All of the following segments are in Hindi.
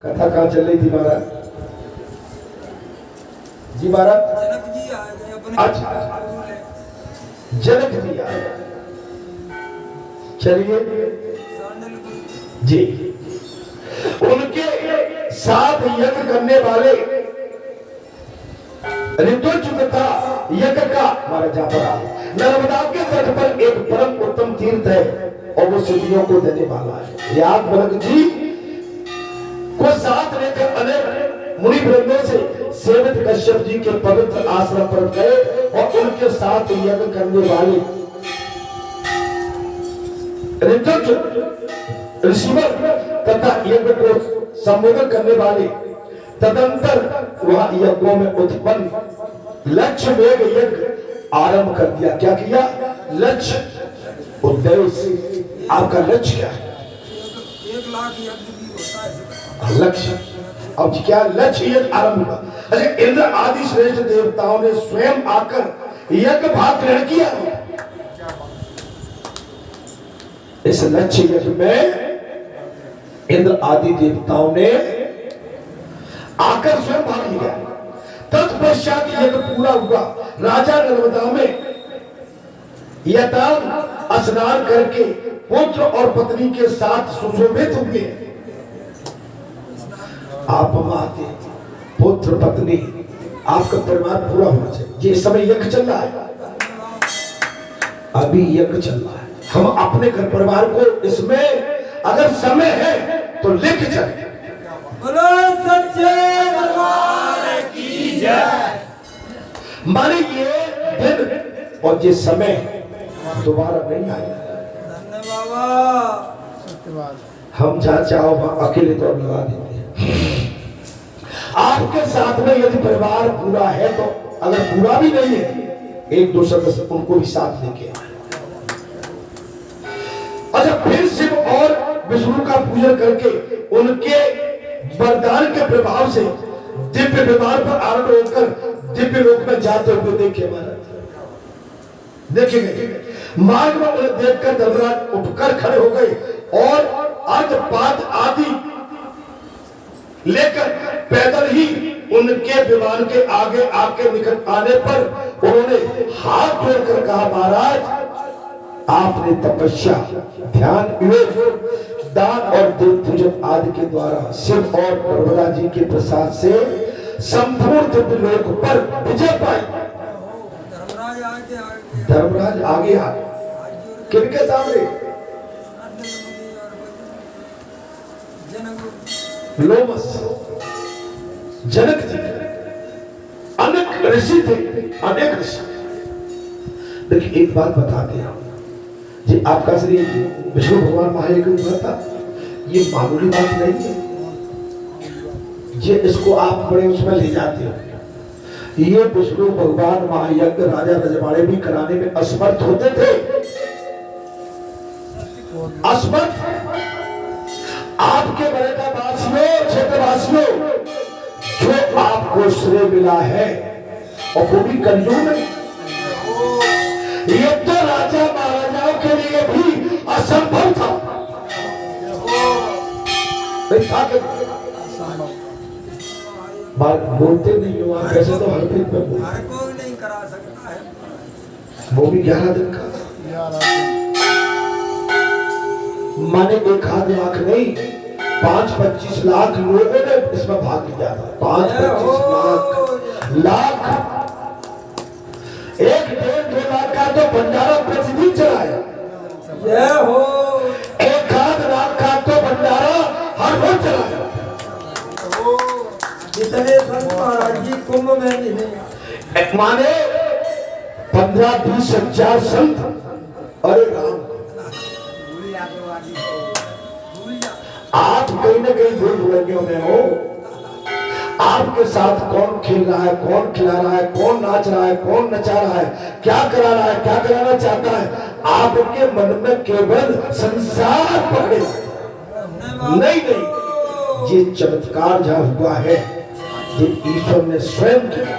कथा कहाँ चल रही थी महाराज जी? महाराज जनक जी आ गए अपने। अच्छा, जनक जी आए। चलिए जी, उनके साथ यज्ञ करने वाले ऋतुज तथा यज्ञ का महाराज जा पड़ा। नर्मदा के तट पर एक परम उत्तम तीर्थ है और वो सिद्धियों को देने वाला है। याद भरत जी को साथ लेकर अनेक मुनि वृंदों से सेवित कश्यप जी के पवित्र आश्रम पर गए और उनके साथ यज्ञ करने वाले ऋतुज ऋषिवर तथा यज्ञ को संबोधन करने वाले तदंतर वह यज्ञों में उत्पन्न लक्ष्य वेग यज्ञ आरंभ कर दिया। क्या किया? लक्ष्य उद्देश्य, आपका लक्ष्य क्या है? 1 लाख यज्ञ भी होता है लक्ष्य। अब क्या लक्ष्य यज्ञ आरंभ हुआ? अरे इंद्र आदि श्रेष्ठ देवताओं ने स्वयं आकर यज्ञ भाग ग्रहण किया। इस लक्ष्य यज्ञ में इंद्र आदि देवताओं ने आकर स्वयं भाग लिया। तत्पश्चात यज्ञ पूरा हुआ। राजा नर्मदा में यथार्थ स्नान करके पुत्र और पत्नी के साथ सुशोभित हुए। आप माते पुत्र पत्नी आपका परिवार पूरा होना चाहिए। ये समय यज्ञ चल रहा है, अभी यज्ञ चल रहा है। हम अपने घर परिवार को इसमें अगर समय है तो लिख चले। बोलो सच्चे दरबार की जय। माने ये दिन और ये समय दोबारा नहीं आएगा। धन्यवाद। हम जहाँ चाहो वहां अकेले तो लगा देते हैं। आपके साथ में यदि परिवार पूरा है तो, अगर पूरा भी नहीं है एक दो सदस्य उनको भी साथ लेके आए। अच्छा, फिर शिव और विष्णु का पूजन करके उनके वरदान के प्रभाव से दिव्य विमान पर आरूढ़ होकर दिव्य लोक में जाते हुए देखे महाराज, देखे गए। मार्ग में उन्हें देखकर धर्मराज उठकर खड़े हो गए और अर्घपात आदि लेकर पैदल ही उनके विमान के आगे आके निकट आने पर उन्होंने हाथ जोड़कर कहा, महाराज आपने तपस्या, ध्यान, योग, दान और देव पूजन आदि के द्वारा शिव और नर्मदा जी के प्रसाद से संपूर्ण दिव्य लोक पर विजय पाई। धर्मराज आगे आ किनके सामने? लोमस जनक जी। अनेक ऋषि थे, अनेक ऋषि। देखिए एक बात बताते हैं जी, आपका श्री विष्णु भगवान महायज्ञ हुआ था, ये मामूली बात नहीं है। ये इसको आप बड़े उसमें ले जाते हो। ये विष्णु भगवान महायज्ञ राजा रजवाड़े भी कराने में असमर्थ होते थे, असमर्थ। आपके बड़ेका वासियों, क्षेत्रवासियों, जो आपको श्रेय मिला है और वो भी कलयुग में, ये तो राजा महाराजाओं के लिए भी असंभव था। बात बोलते नहीं हो आप, ऐसे तो हर दिन में बोलते, हर कोई नहीं करा सकता है। वो भी 11 दिन का। माने 1 लाख नहीं, 5-25 लाख लोगों ने इसमें भाग लिया था। 5-25 लाख, 1-1.5-2 लाख का तो भंडारा प्रतिदिन चलाया। जय हो। 1 लाख का तो भंडारा हर रोज चलाया। जितने संत महाराज जी कुंभ में भी नहीं, माने 15-20 हजार संत। अरे राम, आप कहीं ना कहीं भूल भुलैयों में हो। आपके साथ कौन खेल रहा है, कौन खिला रहा है, कौन नाच रहा है, कौन नचा रहा है, क्या करा रहा है, क्या कराना चाहता है, आपके मन में केवल संसार पकड़े। नहीं नहीं, ये चमत्कार जहां हुआ है ये ईश्वर ने स्वयं किया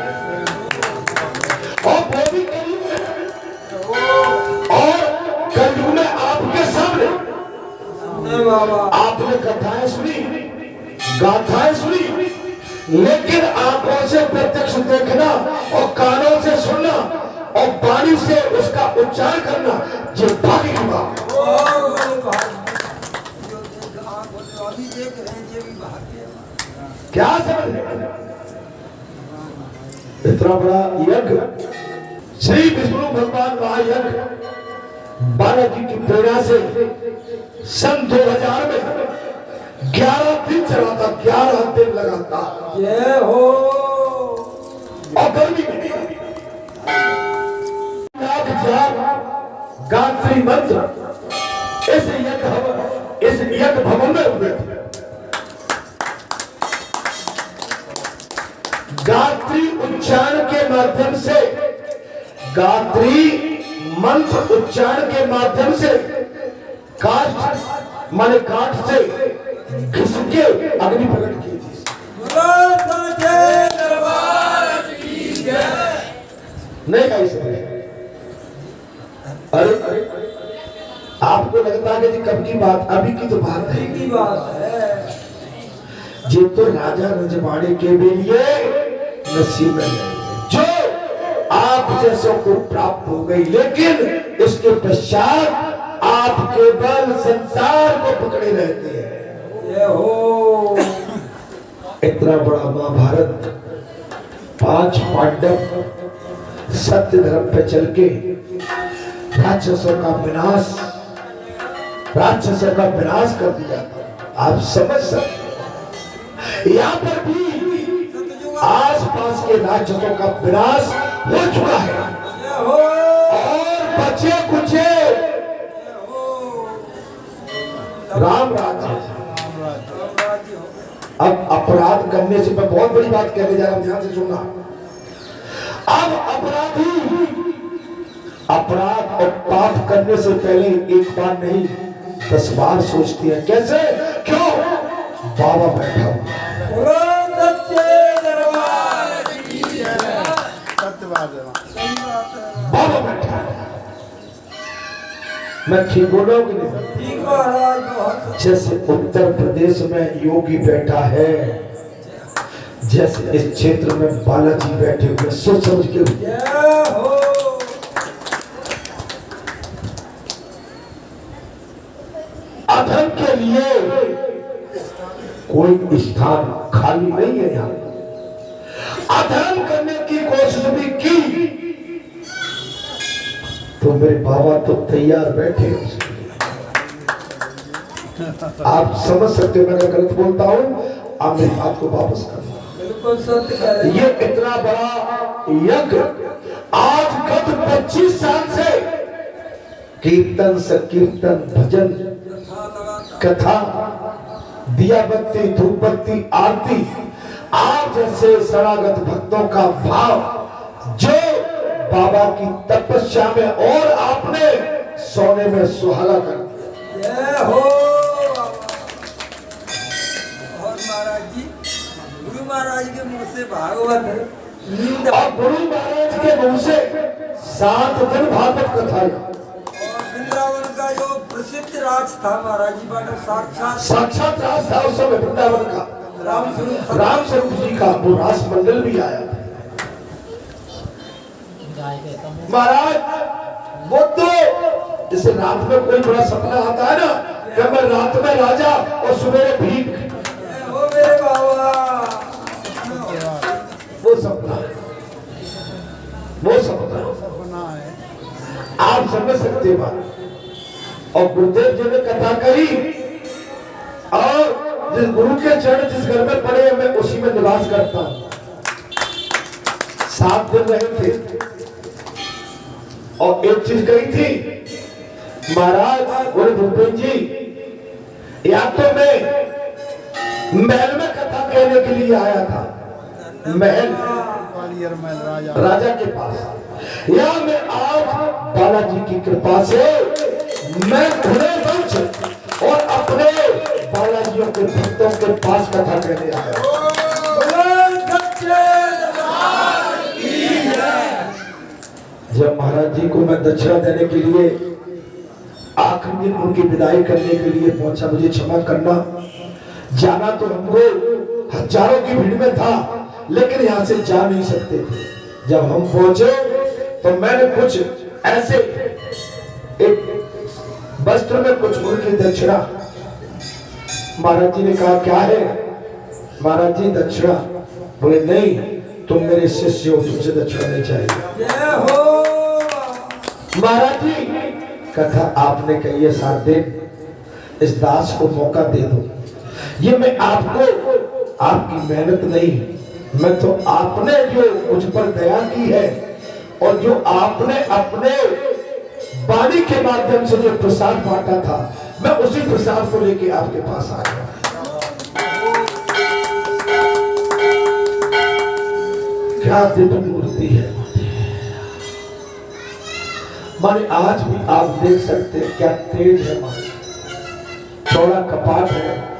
और वो भी कलयुग में, और कलयुग में आपके सामने। आपने कथाएं सुनी, गाथाएं सुनी, लेकिन आंखों से प्रत्यक्ष देखना और कानों से सुनना और वाणी से उसका उच्चारण करना, ये भाग्य की बात है। अभी देख रहे हैं, ये भी भाग्य है। क्या समझ, इतना बड़ा यज्ञ श्री विष्णु भगवान महायज्ञ बालाजी की प्रेरणा से सन 2000 में 11 दिन चला था, 11 दिन लगातार। जय हो। और गर्मी में गायत्री मंत्र इस यज्ञ भवन में हुए थे। गायत्री उच्चारण के माध्यम से, गायत्री मंत्र उच्चारण के माध्यम से काष्ठ माने काठ से घिस के अग्नि प्रकट की थी। नहीं कही सकते। अरे आपको लगता है कि कब की बात, अभी की तो बात है, की बात है। ये तो राजा रजवाड़े के लिए नसीब में जो आप जैसों को प्राप्त हो गई, लेकिन इसके पश्चात आप केवल संसार को पकड़े रहते हैं। ये हो। इतना बड़ा महाभारत, 5 पांडव सत्य धर्म पे चल के राक्षसों का विनाश कर दिया। आप समझ सकते, यहाँ पर भी आसपास के राक्षसों का विनाश हो चुका है और बचे कुचे राम राज्य। अब अपराध करने से मैं बहुत बड़ी बात कहने जा रहा हूं, ध्यान से सुनना। अब अपराधी अपराध और पाप करने से पहले एक बार नहीं 10 बार सोचती है। कैसे? क्यों? बाबा बैठा हुआ, बाबा बैठा। मैं ठीक बोल रहा हूँ कि नहीं? जैसे उत्तर प्रदेश में योगी बैठा है, जैसे इस क्षेत्र में बालाजी बैठे हुए, सोच समझ के। अधर्म के लिए कोई स्थान खाली नहीं है। यहाँ अधर्म करने की कोशिश भी की तो मेरे बाबा तो तैयार बैठे। आप समझ सकते हो, मैं अगर गलत बोलता हूं आप मेरी बात को वापस कर। बिल्कुल सत्य कह रहे हैं। ये इतना बड़ा यज्ञ आज गत 25 साल से कीर्तन संकीर्तन भजन कथा दिया बत्ती धूप बत्ती आरती, आप जैसे शरणागत भक्तों का भाव जो बाबा की तपस्या में, और आपने सोने में सुहागा कर दिया। जय हो। और महाराज जी, गुरु महाराज के मुंह से भागवत, और गुरु महाराज के मुंह से 7 दिन भागवत कथा। वृंदावन का जो प्रसिद्ध राज था महाराज जी, बाटा साक्षात राज था उस समय वृंदावन का। राम स्वरूप जी का वो रास मंडल भी आया था। महाराज वो तो जैसे रात में कोई बड़ा सपना आता है ना कि मैं रात में राजा और सुबह भीख, ओ मेरे बाबा, वो सपना है। आप समझ सकते बात। और गुरुदेव जी ने कथा कही, और जिस गुरु के चरण जिस घर में पड़े मैं उसी में निवास करता हूं। 7 दिन रहे थे। और एक चीज कही थी महाराज गुरु भूपेन जी, या तो मैं महल में कथा कहने के लिए आया था, महल राजा के पास, या मैं आज बालाजी की कृपा से मैं खुले वंश और अपने बालाजियों के भक्तों के पास कथा कहने आया। जब महाराज जी को मैं दक्षिणा देने के लिए आखिरी दिन उनकी विदाई करने के लिए पहुंचा, मुझे क्षमा करना, जाना तो हमको हजारों की भीड़ में था, लेकिन यहाँ से जा नहीं सकते थे। जब हम पहुंचे तो मैंने कुछ ऐसे एक वस्त्र में कुछ उनकी दक्षिणा, महाराज जी ने कहा क्या है? महाराज जी दक्षिणा। बोले नहीं, तुम मेरे शिष्य हो, तुमसे दक्षिणा नहीं चाहिए। महाराज जी कथा आपने कही है 7 दिन, इस दास को मौका दे दो। ये मैं आपको, आपकी मेहनत नहीं, मैं तो आपने जो मुझ पर दया की है और जो आपने अपने वाणी के माध्यम से जो प्रसाद बांटा था, मैं उसी प्रसाद को लेके आपके पास आ गया। क्या दिव्य मूर्ति है माने, आज भी आप देख सकते हैं क्या तेज है माने, चौड़ा कपाट है,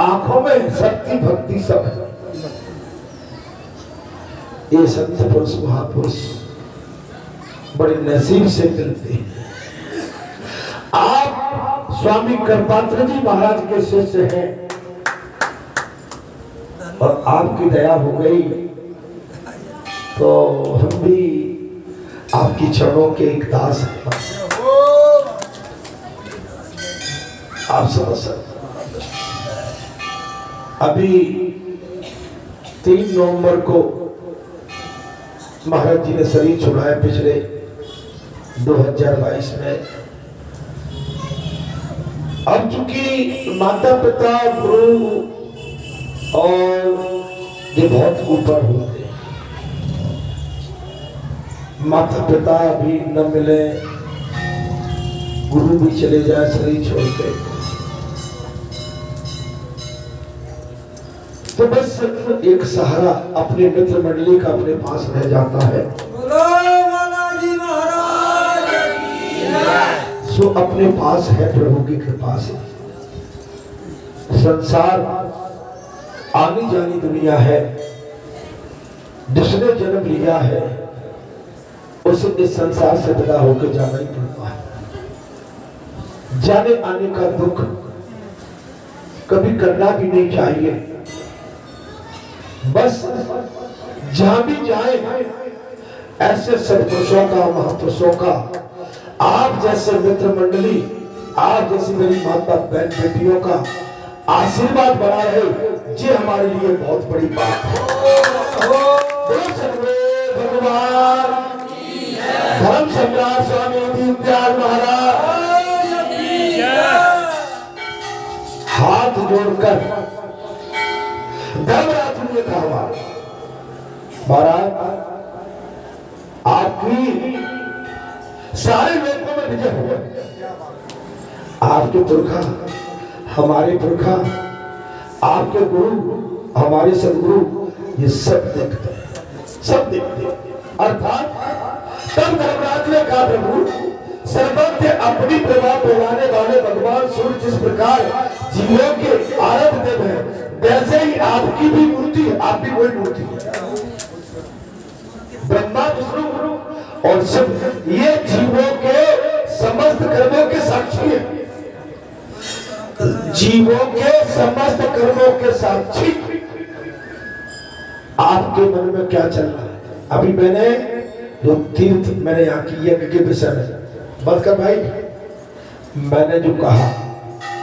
आंखों में शक्ति भक्ति सब है। ये संत पुरुष महापुरुष बड़े नसीब से मिलते हैं। आप स्वामी कृपात्र जी महाराज के शिष्य हैं और आपकी दया हो गई तो हम भी आपकी चरणों के एक दास हैं। आप समझ सकते। अभी 3 नवंबर को महाराज जी ने शरीर छोड़ाया, पिछले 2022 में। अब चूंकि माता पिता गुरु और ये बहुत ऊपर होते हैं, माता पिता भी न मिले, गुरु भी चले जाए शरीर छोड़ के, तो बस सिर्फ एक सहारा अपने मित्र मंडली का अपने पास रह जाता है। सो अपने पास है प्रभु की कृपा से। संसार आनी जानी दुनिया है, जिसने जन्म लिया है उसे इस संसार से विदा होकर जाना ही पड़ता है। जाने आने का दुख कभी करना भी नहीं चाहिए। बस जहां भी जाए ऐसे सत्पुरुषों का, महापुरुषों का, आप जैसे मित्र मंडली, आप जैसी मेरी माता बहन बेटियों का आशीर्वाद बना रहे, ये हमारे लिए बहुत बड़ी बात है। भगवान धर्म सम्राट स्वामी दीनदयाल महाराज हाथ जोड़कर धर्मराज ने कहा, महाराज आपकी सारे लोगों में विजय हुआ। आपके पुरखा, हमारे पुरखा, आपके गुरु, हमारे सदगुरु, ये सब देखते हैं, सब देखते हैं। अर्थात तब धर्मराज ने कहा, प्रभु सर्वत्र अपनी प्रभाव फैलाने वाले भगवान सूर्य जिस प्रकार जीवों के आराध्य देव है, वैसे ही आपकी भी मूर्ति है, आप भी कोई मूर्ति है। ब्रह्मा विष्णु और शिव ये जीवों के समस्त कर्मों के साक्षी है, जीवों के समस्त कर्मों के साक्षी। आपके मन में क्या चल रहा है? अभी मैंने जो तीर्थ मैंने यहाँ की यज्ञ के विषय में बदकर भाई मैंने जो कहा,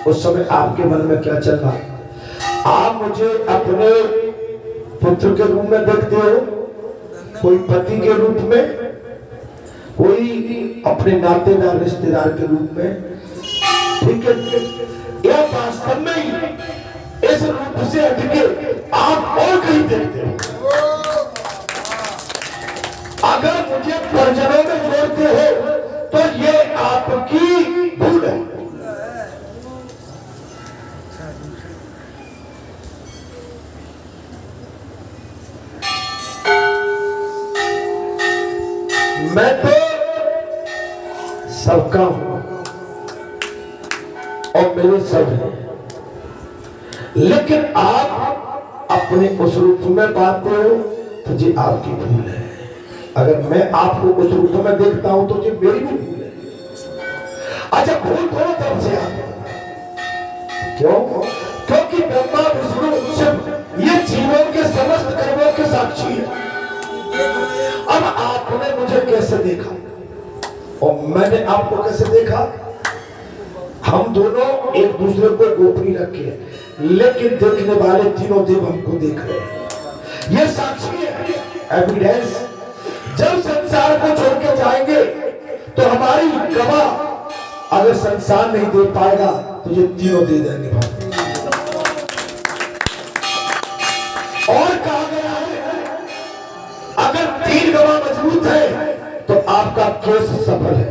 उस समय आपके मन में क्या चल रहा है? आप मुझे अपने पुत्र के रूप में देखते हो, कोई पति के रूप में, कोई अपने नातेदार रिश्तेदार के रूप में, ठीक है? या वास्तव में ही इस रूप से हटके आप और कहीं देखते हो? अगर मुझे परिजनों में जोड़ते हो तो ये आपकी भूल है। मैं तो सबका हूं और मेरे सब है, लेकिन आप अपने उस रूप में पाते हो तो ये आपकी भूल है। अगर मैं आपको उस रूप में देखता हूं तो ये मेरी भी भूल है। अच्छा, भूल दोनों तरफ से आती है। क्यों? क्योंकि ब्रह्मा विष्णु शिव ये जीवों के समस्त कर्मों के साक्षी है। अब आपने मुझे कैसे देखा और मैंने आपको कैसे देखा? हम दोनों एक दूसरे को गोपनीय रखे, लेकिन देखने वाले तीनों देव हमको देख रहे हैं। ये साक्षी है, एविडेंस। जब संसार को छोड़ के जाएंगे तो हमारी गवाह अगर संसार नहीं दे पाएगा तो ये तीनों दे देंगे। और कहा गया है अगर 3 गवाह मजबूत है तो आपका केस सफल है।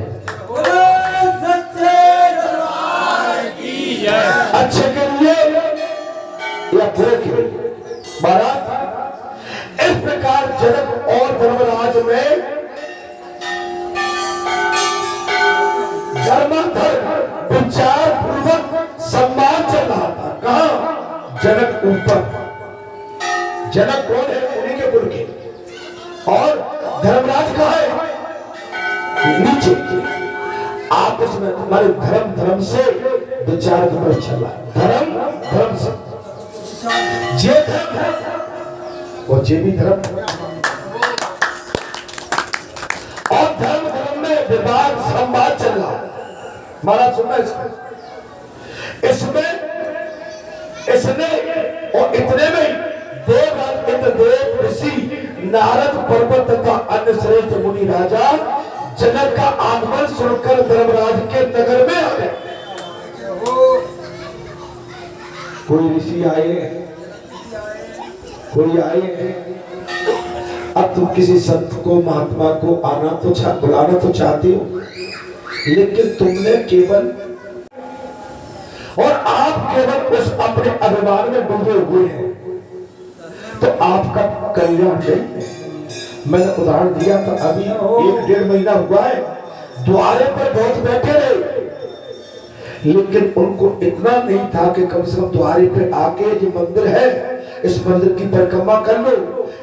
अच्छे के लिए या बुरे के लिए। महाराज इस प्रकार जनक और धर्मराज में धर्माधर्म विचार पूर्वक सम्मान चल रहा था। कहा? जनक ऊपर। जनक कौन है? उन्हीं के कुल के। और धर्मराज कहा है? नीचे। आपस में हमारे धर्म से विचार विमर्श चल रहा है। धर्म से जे धर्म है वो जे भी धर्म है। और धर्म में विवाद संवाद चल रहा है। महाराज सुनना इसने और इतने में देवराज इंद्रदेव ऋषि नारद पर्वत तथा अन्य श्रेष्ठ मुनि राजा जनक का आगमन सुनकर धर्मराज के नगर में आ गए। कोई ऋषि आए, कोई आए। अब तुम किसी संत को महात्मा को बुलाना तो चाहते हो, लेकिन तुमने केवल और आप केवल उस अपने अभिमान में डूबे हुए हैं, तो आपका कल्याण नहीं। मैंने उदाहरण दिया था, अभी 1-1.5 महीना हुआ है, द्वारे पर बहुत बैठे रहे, लेकिन उनको इतना नहीं था कि कम से कम द्वारे पे आके जो मंदिर है इस मंदिर की परिक्रमा कर लो।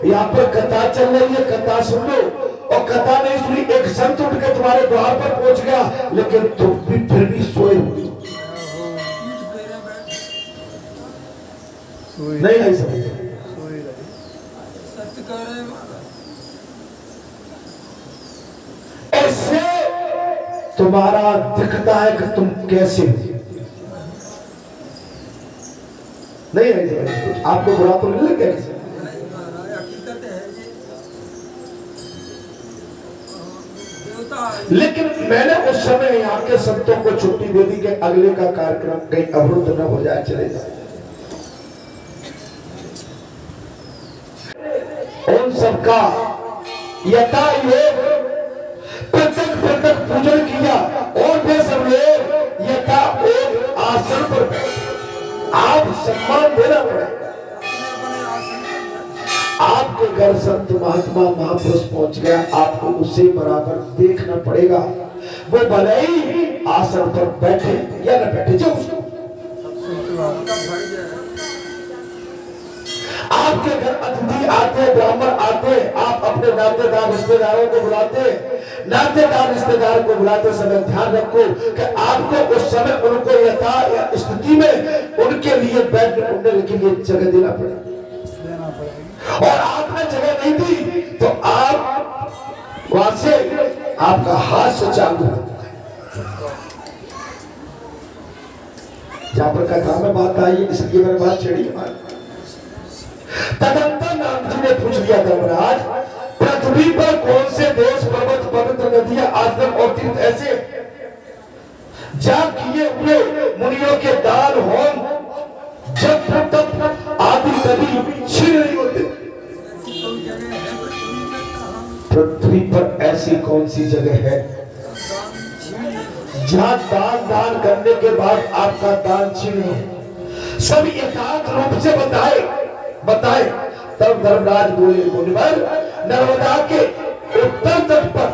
यहाँ पर कथा चल रही है, कथा सुन लो। और कथा नहीं सुनी, एक संत उठ के तुम्हारे द्वार पर पहुंच गया, लेकिन तुम भी फिर भी सोए हुए नहीं आई समझ। ऐसे तुम्हारा दिखता है कि तुम कैसे नहीं आई। आपको बुरा तो नहीं लगे? लेकिन मैंने उस समय यहाँ के संतों को छुट्टी दे दी कि अगले का कार्यक्रम कहीं अवरुद्ध न हो जाए, चले जाए। उन सबका यथायोग पृथक पूजन किया और वे सब लोग यथायोग आसन पर आप सम्मान देना पड़ेगा। आपके घर संत महात्मा महापुरुष पहुंच गया, आपको उसे बराबर देखना पड़ेगा। वो भले ही आसन पर बैठे या न बैठे, जो उसको आपके घर अतिथि आते, ब्राह्मण आते, आप अपने नातेदार रिश्तेदारों को बुलाते, नातेदार रिश्तेदार को बुलाते समय ध्यान रखो कि आपको उस समय उनको यथा स्थिति में उनके लिए बैठने उठने के लिए जगह देना पड़ेगा। और आपने जगह नहीं दी तो आप वहां से आपका हाथ से चालू होता है। जहां पर कथा में बात आई इसलिए मैंने बात छेड़ी। तदंतर नाम जी ने पूछ लिया, धर्मराज पृथ्वी पर कौन से देश, पर्वत, पवित्र नदियां, आश्रम और तीर्थ ऐसे जहां किए हुए मुनियों के दान होम जब तक आदि कभी छीन नहीं होते? पृथ्वी पर ऐसी कौन सी जगह है जहां दान करने के बाद आपका दान छीन हो? सब एकांत रूप से बताए। तब धर्मराज बोले, मुनिवर नर्मदा के उत्तर तट पर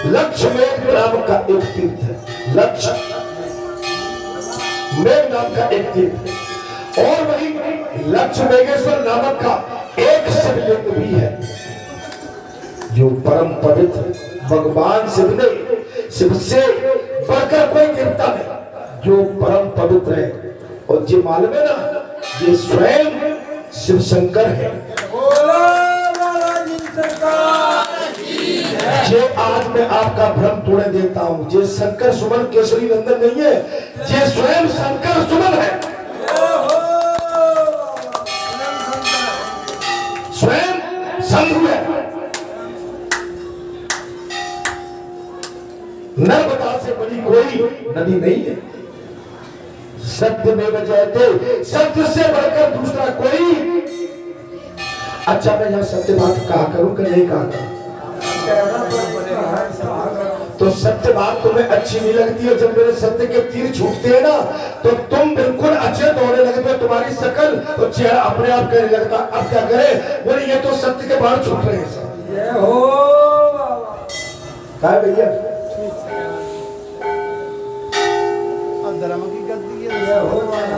लक्ष्मेघ नाम का एक तीर्थ है। लक्ष्मेघ नाम का एक तीर्थ है, और वही लक्ष्मेघेश्वर नामक का एक शिवलिंग भी है जो परम पवित्र। भगवान शिव से बढ़कर कोई देवता नहीं, जो परम पवित्र है। और ये मालूम है ना, ये स्वयं शिव शंकर है। बोलो बालाजी सरकार की जय। ये आज मैं आपका भ्रम तोड़े देता हूँ, ये शंकर सुमन केसरी नंदन नहीं है, ये स्वयं शंकर सुमन है, स्वयं शंभु है। नर्मदा से बड़ी कोई नदी नहीं है। सत्य में बजाते, सत्य से बढ़कर दूसरा कोई। अच्छा मैं यहाँ सत्य बात कहा करूं कि नहीं कहा करूं? तो सत्य बात तुम्हें अच्छी नहीं लगती है। जब मेरे सत्य के तीर छूटते हैं ना, तो तुम बिल्कुल अचेत होने लगते हो, तुम्हारी शकल और चेहरा अपने आप कहने लगता अब क्या करे, बोले ये तो सत्य के बाहर छूट रहे हैं। जय हो बाबा। कहा भैया धर्म की गलती है। जय हो बाबा।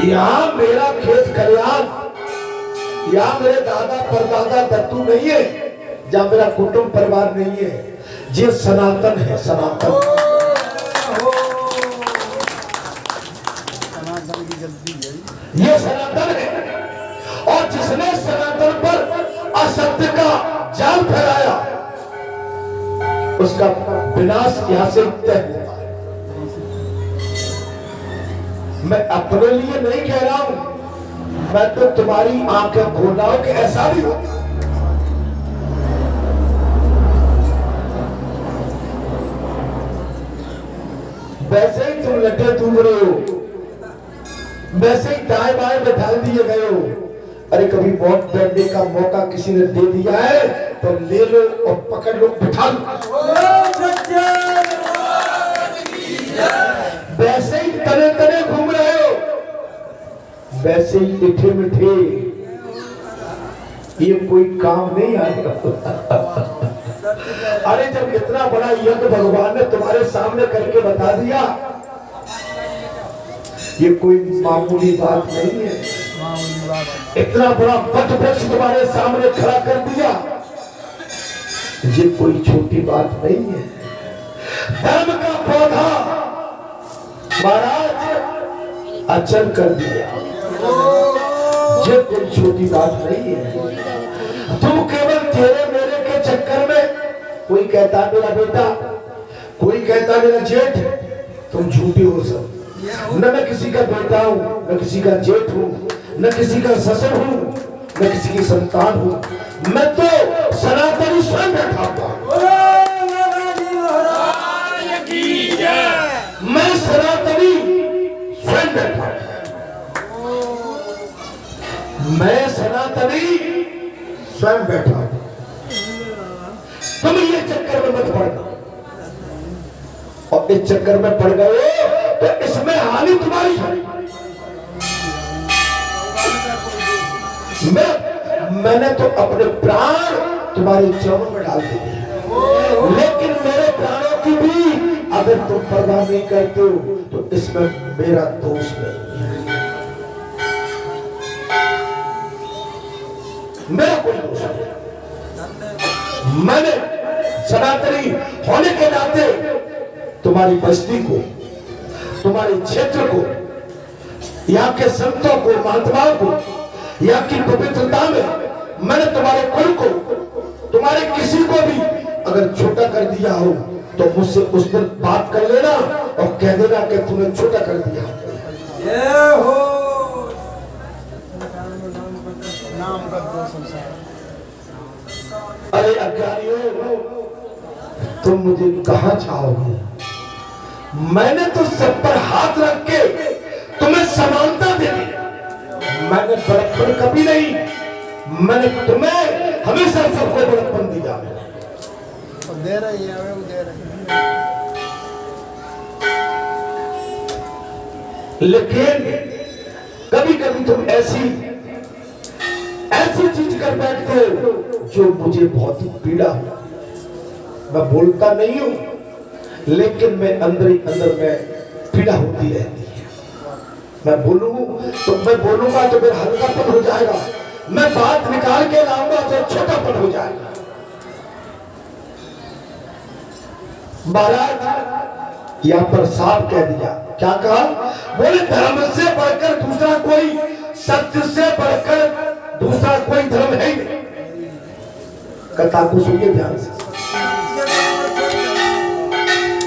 यहाँ मेरा खेत खलिहान, यहाँ मेरे दादा परदादा दत्तू नहीं है, जहाँ मेरा कुटुंब परिवार नहीं है, ये सनातन है, सनातन। सनातन की गलती है। ये सनातन है, और जिसने सनातन पर असत्य का जाल फैलाया उसका विनाश यहाँ से तय होता है। मैं अपने लिए नहीं कह रहा हूं, मैं तो तुम्हारी आंखें खोल रहा हूं कि ऐसा भी होता है। वैसे ही तुम लटे टूट रहे हो, वैसे ही दाएं बाएं बैठा दिए गए हो। अरे कभी वोट बैठने का मौका किसी ने दे दिया है तो ले लो और पकड़ लो, बिठा लो। वैसे ही तने तने घूम रहे हो, वैसे ही मीठे मीठे, ये कोई काम नहीं आएगा। अरे जब इतना बड़ा यज्ञ भगवान ने तुम्हारे सामने करके बता दिया, ये कोई मामूली बात नहीं है। इतना बड़ा वट वृक्ष तुम्हारे सामने खड़ा कर दिया, ये कोई छोटी बात नहीं है। धर्म का पौधा महाराज अचल कर दिया, ये कोई छोटी बात नहीं है। तुम केवल तेरे मेरे के चक्कर में, कोई कहता मेरा बेटा, कोई कहता मेरा जेठ, तुम झूठे हो सब। न मैं किसी का बेटा हूँ, न किसी का जेठ हूँ, न किसी का ससुर हूँ, न किसी की संतान हूँ। मैं तो सनातनी स्वयं बैठा हुआ। मैं सनातनी स्वयं बैठा, मैं सनातनी स्वयं बैठा। तुम ये चक्कर में मत पड़ना, और इस चक्कर में पड़ गए तो इसमें हानि तुम्हारी है। मैंने तो अपने प्राण तुम्हारे चरणों में डाल दिए, लेकिन मेरे प्राणों की भी अगर तुम परवाह नहीं करते हो तो इसमें मेरा दोष नहीं है, मेरा कोई दोष नहीं। मैंने सनातनी होने के नाते तुम्हारी बस्ती को, तुम्हारे क्षेत्र को, यहाँ के संतों को, महात्माओं को, यहाँ की पवित्रता में मैंने तुम्हारे कुल को, तुम्हारे किसी को भी अगर छोटा कर दिया हो तो मुझसे उस दिन बात कर लेना और कह देना कि तूने छोटा कर दिया। जय हो। नाम का दो संसार। अरे अज्ञानियों, तुम मुझे कहाँ चाहोगे? मैंने तो सब पर हाथ रख के तुम्हें समानता दे दी। मैंने बड़प्पन कभी नहीं, मैंने तुम्हें हमेशा सबको बड़प्पन दिया। दे रही है, वो दे रही है। लेकिन कभी कभी तुम ऐसी चीज कर बैठते हो जो मुझे बहुत ही पीड़ा हो। मैं बोलता नहीं हूं, लेकिन मैं अंदर ही अंदर में पीड़ा होती रहती है। मैं बोलूंगा तो मेरा हल्कापन हो जाएगा, मैं बात निकाल के लाऊंगा तो छोटापन हो जाएगा। महाराज यहाँ पर साफ कह दिया। क्या कहा? बोले धर्म से बढ़कर दूसरा कोई, सत्य से बढ़कर दूसरा कोई धर्म है ही नहीं। कथा को सुनिए ध्यान से।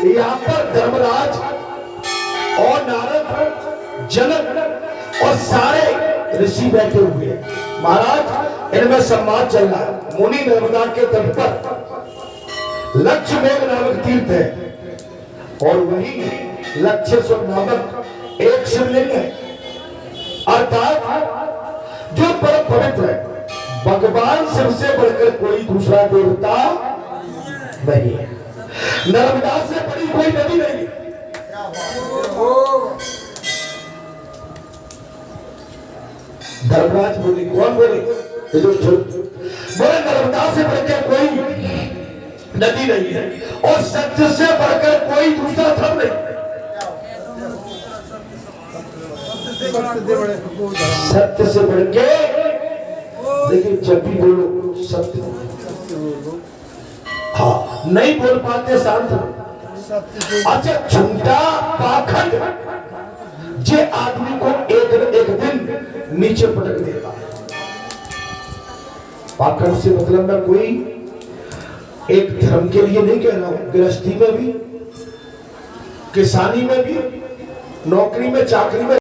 यहाँ पर धर्मराज और नारद, जनक और सारे ऋषि बैठे हुए हैं। महाराज इनमें संवाद चल रहा है। मुनि नर्मदा के तट पर लक्ष्यमेघ नामक तीर्थ है और वही लक्ष्येश्वर नामक एक शिवलिंग है, अर्थात जो परम पवित्र है। भगवान शिव से बढ़कर कोई दूसरा देवता नहीं है। नर्मदा से बड़ी कोई नदी नहीं। धर्मराज बोले, कौन बोले? बोले नर्मदा से बढ़कर कोई नदी नहीं है और सत्य से बढ़कर कोई दूसरा धर्म नहीं। सत्य से बढ़ के, लेकिन जब भी बोलो सत्य, हाँ नहीं बोल पाते शांत। अच्छा, झूठा पाखंड जे आदमी को एक दिन नीचे पटक देगा। पाखंड से मतलब मैं कोई एक धर्म के लिए नहीं कह रहा हूं, गृहस्थी में भी, किसानी में भी, नौकरी में, चाकरी में